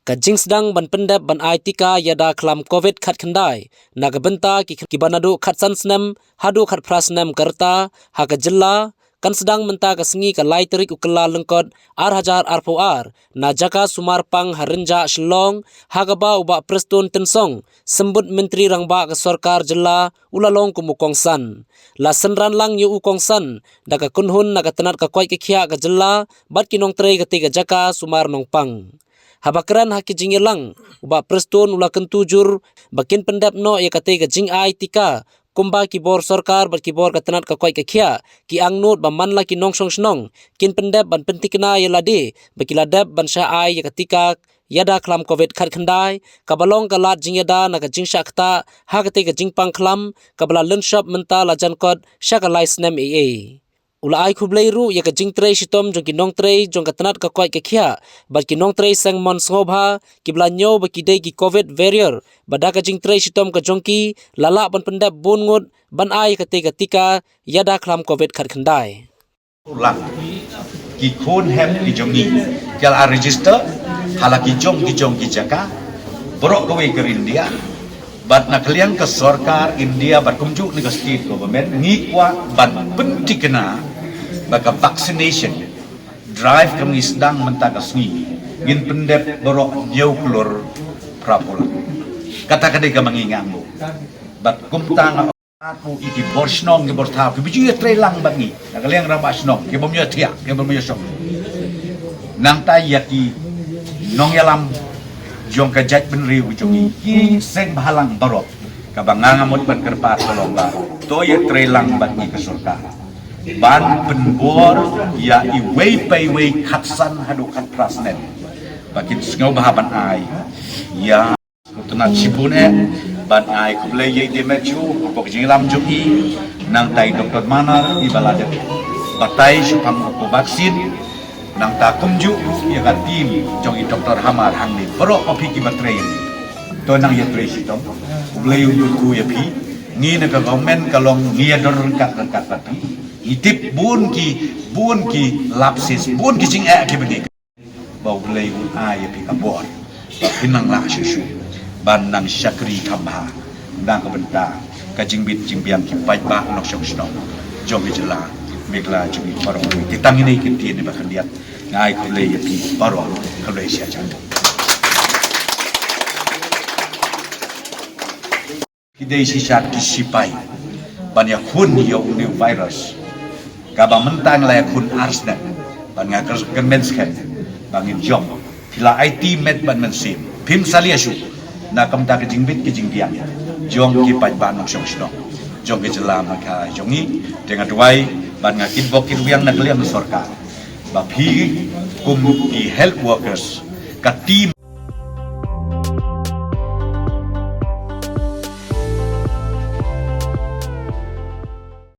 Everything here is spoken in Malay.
Kajing sedang ban pendep ban aitika yada kelam COVID khat khandai. Nagabenta ki banadu khat sansnem hadu khat prasnem kerta haka jilla kan sedang menta kesengi ke lai terik ukela lengkot ar hajar arpo ar na jaka sumar pang harenja shlong hagaba uba prestun tensong sembut menteri rangba ke sorkar jilla ulalong kumukongsan la senran lang yu ukongsan daga kunhun naga tenat ka kwai ke khia ke jilla bat kinong trei ke tiga jaka sumar nong pang. Habakran haki jingilang uba prestun ula kentujur bakin pendap no ya kate ke jing ai tika kumba kibor sorkar bar kibor katanat ka koi ka khia ki angnut ba manla ki nongsong snong kin pendap ban pentikna ya lade bakiladap ban sha ai ya katika yada klam covid khat khandai kabalong kalat jingyada na ka jingsha khata ha kate ka jingpang klam kabala lunshop menta lajan kod shakalai snem ee ulai khublei ru ya ka jingtrei sitom jong ki nongtrei jong ka tanat ka koi ka khia bar ki nongtrei sang mon sngobha ki blanyo ba ki dei ki covid barrier bada ka jingtrei sitom ka jongki lala ban pendap bungut ban ai ka te ka tika yada klam covid khat khandai ulang ki khon hep ki jongi kal a register halaki jong ki jaka borok gawe ke India bat na kalian ke sorkar India bat kumjuk ni ke state government ngikwa bat pentikna baka vaccination drive kami sedang mentaka sengi ngin pendep borok jauh keluar prapola kata kadai ka mangingambo bat kumtang aku iki borsnong ki bortha ki biju trelang bangi na kalian rabasnong ki bomnya tia ki bomnya sok nang tayaki nong yalam jong ka jaj benri ujongi ki seng bahalang barok kabanganga mot ban kerpat kolomba to ye trelang bangi ke sorkar ban penbor ya i way khatsan hadu khat prasnen bakin sngau bahaban ai ya tunat sibune ban ai kuble ye demechu pok jingilam joki nang tai doktor mana i balade batai supam ko vaksin nang ta kumju ya ka tim jong i doktor hamar hangni pro opi ki batrain to nang ye tresitom kuble yu ku ye pi ni na ka government kalong ni dor kat pati itip bun ki lapsis bun ki jing ki bedi bau lei un ai pi ka bor pinang la shu ban nang syakri kambha nang ka benta ka jing bit jing biam ki pai ba nok shong shong jom bi jela mekla jing paro ti tang ni ki ti ni ba khandiat ngai ko lei pi paro ka lei sia jang ki dei si shat ki sipai ban ya khun yo new virus kaba mentang la kun arsna ban nga kan mensken bangin jom kila IT met ban mensim pim saliasu na kam ta ke jingbit ke jingbiang jong ki pai ban nok shong shong jong ke jela maka jongi dengan duai ban nga kin bokin wiang na kliam sorkar ba phi kum ki health workers ka team